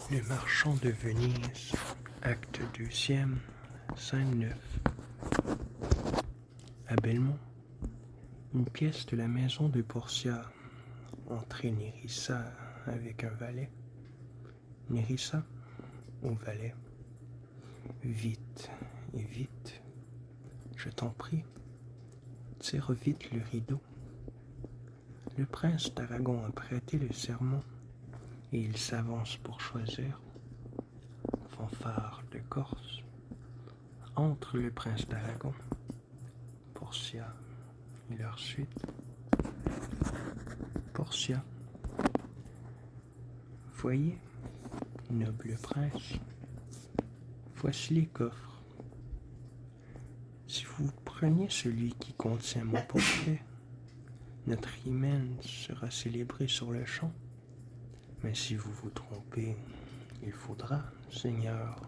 Le marchand de Venise, acte 2e, scène 9. À Belmont, une pièce de la maison de Portia. Entrée Nérissa avec un valet. Nérissa au valet. Vite et vite, je t'en prie, tire vite le rideau. Le prince d'Aragon a prêté le serment et il s'avance pour choisir. Fanfare de Corse. Entre le prince d'Aragon, Portia et leur suite. Portia. Voyez, noble prince, voici les coffres. Si vous preniez celui qui contient mon portrait, notre hymen sera célébré sur le champ. Mais si vous vous trompez, il faudra, Seigneur,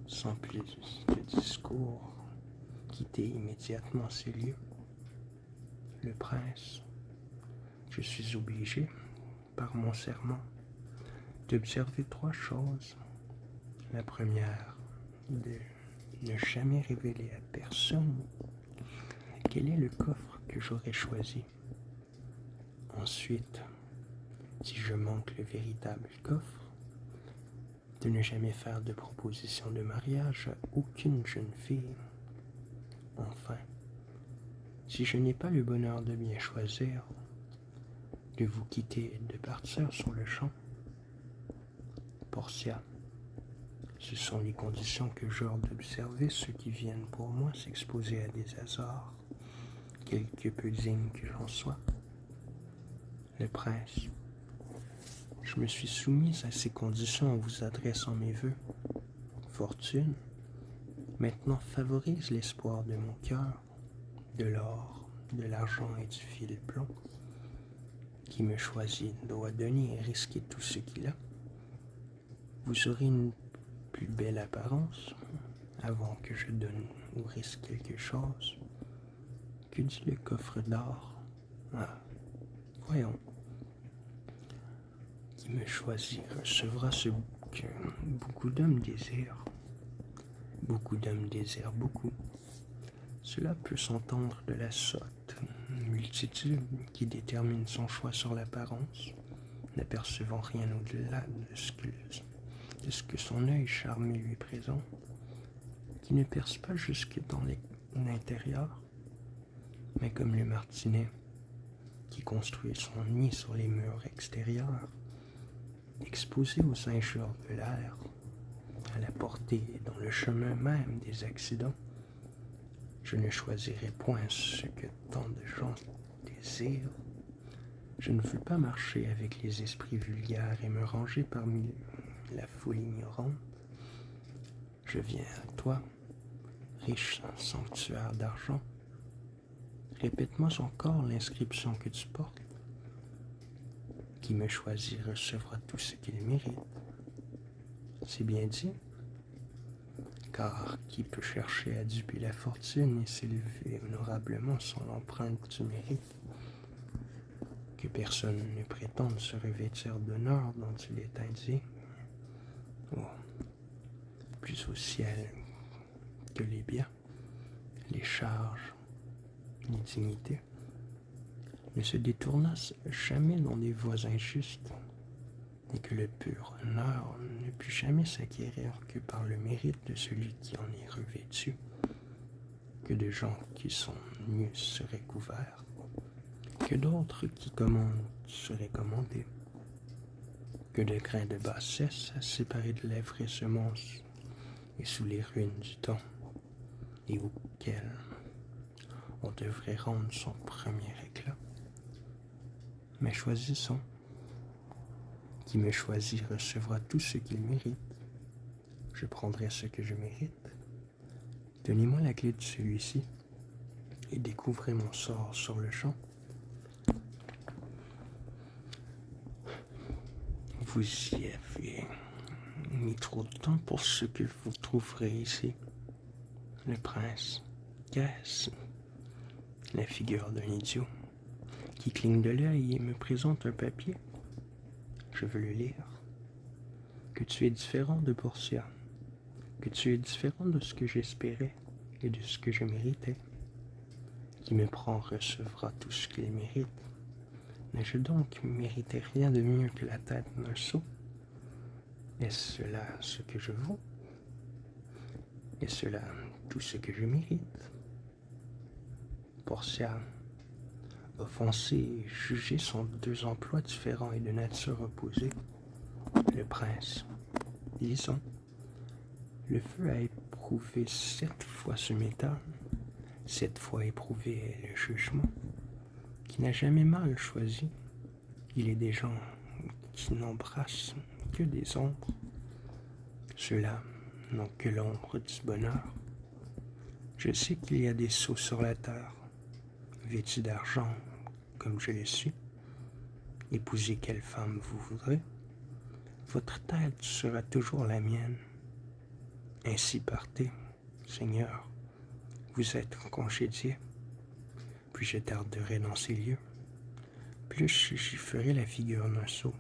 sans plus de discours, quitter immédiatement ces lieux. Le prince, je suis obligé, par mon serment, d'observer 3 choses. La première, de ne jamais révéler à personne quel est le coffre que j'aurais choisi. Ensuite, si je manque le véritable coffre, de ne jamais faire de proposition de mariage à aucune jeune fille. Enfin, si je n'ai pas le bonheur de bien choisir, de vous quitter et de partir sur le champ. Portia, ce sont les conditions que j'ordre d'observer ceux qui viennent pour moi s'exposer à des hasards, quelque peu dignes que j'en sois. Le prince, je me suis soumise à ces conditions en vous adressant mes vœux. Fortune, maintenant favorise l'espoir de mon cœur, de l'or, de l'argent et du fil plomb. Qui me choisit doit donner et risquer tout ce qu'il a. Vous aurez une plus belle apparence avant que je donne ou risque quelque chose. Que dit le coffre d'or? Ah, voyons. Qui me choisit recevra ce que beaucoup d'hommes désirent. Beaucoup d'hommes désirent beaucoup. Cela peut s'entendre de la sorte. Une multitude qui détermine son choix sur l'apparence, n'apercevant rien au-delà de ce que son œil charmé lui présente, qui ne perce pas jusque dans l'intérieur, mais comme le martinet qui construit son nid sur les murs extérieurs, exposé aux injures de l'air, à la portée et dans le chemin même des accidents. Je ne choisirai point ce que tant de gens désirent. Je ne veux pas marcher avec les esprits vulgaires et me ranger parmi la foule ignorante. Je viens à toi, riche sanctuaire d'argent. Répète-moi encore l'inscription que tu portes. Qui me choisit recevra tout ce qu'il mérite. C'est bien dit. Car qui peut chercher à duper la fortune et s'élever honorablement sans l'empreinte du mérite? Que personne ne prétende se revêtir d'honneur dont il est indigne. Oh, plus au ciel que les biens, les charges, les dignités, ne se détournassent jamais dans des voies injustes, et que le pur honneur ne put jamais s'acquérir que par le mérite de celui qui en est revêtu, que de gens qui sont nus seraient couverts, que d'autres qui commandent seraient commandés, que de grains de bassesse séparés de la vraie semence et sous les ruines du temps, et auxquels on devrait rendre son premier éclat. Mais choisissons. Qui me choisit recevra tout ce qu'il mérite. Je prendrai ce que je mérite. Donnez-moi la clé de celui-ci et découvrez mon sort sur le champ. Vous y avez mis trop de temps pour ce que vous trouverez ici. Le prince, qu'est-ce? La figure d'un idiot qui cligne de l'œil et me présente un papier. Je veux le lire. Que tu es différent de Portia, que tu es différent de ce que j'espérais et de ce que je méritais. Qui me prend recevra tout ce qu'il mérite. N'ai-je donc mérité rien de mieux que la tête d'un sot? Est-ce cela ce que je vaux? Est-ce cela tout ce que je mérite? Portia, offensés et jugés sont deux emplois différents et de nature opposée. Le prince, lisons. Le feu a éprouvé 7 fois ce métal, 7 fois éprouvé le jugement, qui n'a jamais mal choisi. Il est des gens qui n'embrassent que des ombres. Ceux-là n'ont que l'ombre du bonheur. Je sais qu'il y a des sots sur la terre, vêtus d'argent, comme je le suis. Épousez quelle femme vous voudrez. Votre tête sera toujours la mienne. Ainsi partez, Seigneur, vous êtes congédié. Puis je tarderai dans ces lieux. Plus j'y ferai la figure d'un sot.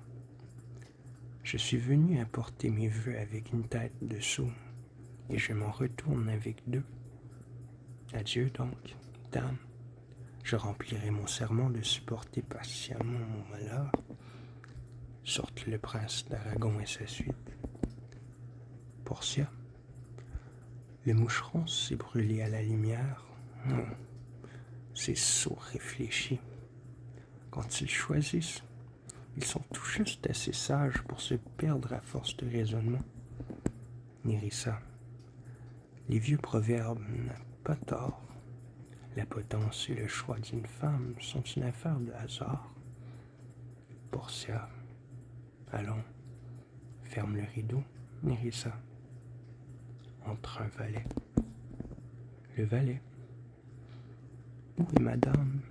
Je suis venu apporter mes vœux avec une tête de sot, et je m'en retourne avec deux. Adieu donc, dame. Je remplirai mon serment de supporter patiemment mon malheur. Sorte le prince d'Aragon et sa suite. Portia, le moucheron s'est brûlé à la lumière. Non, ces sots réfléchis. Quand ils choisissent, ils sont tout juste assez sages pour se perdre à force de raisonnement. Nérissa, les vieux proverbes n'ont pas tort. La potence et le choix d'une femme sont une affaire de hasard. Portia, allons, ferme le rideau, Nérissa. Entre un valet. Le valet. Où est madame?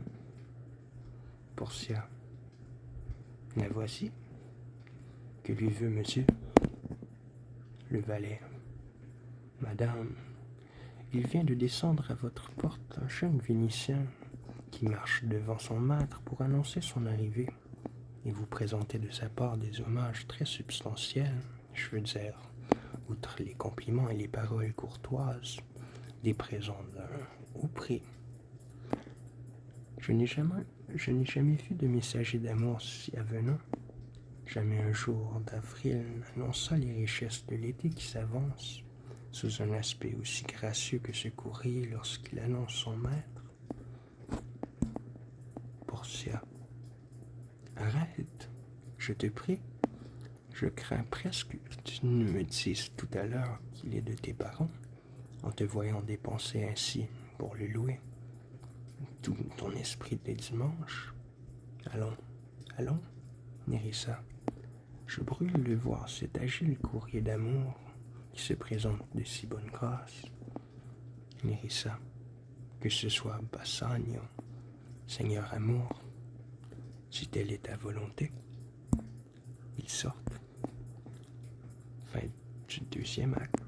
Portia. La voici. Que lui veut monsieur? Le valet. Madame, il vient de descendre à votre porte un jeune Vénitien qui marche devant son maître pour annoncer son arrivée et vous présenter de sa part des hommages très substantiels, je veux dire, outre les compliments et les paroles courtoises, des présents d'un haut prix. Je n'ai jamais vu de messager d'amour si avenant. Jamais un jour d'avril n'annonça les richesses de l'été qui s'avance, sous un aspect aussi gracieux que ce courrier lorsqu'il annonce son maître. Portia. Arrête, je te prie. Je crains presque que tu ne me dises tout à l'heure qu'il est de tes parents, en te voyant dépenser ainsi pour le louer. Tout ton esprit des dimanches. Allons, allons, Nérissa. Je brûle de voir cet agile courrier d'amour qui se présente de si bonne grâce. Nérissa, que ce soit Bassanio, Seigneur amour, si telle est ta volonté, ils sortent. Fin du 2e acte.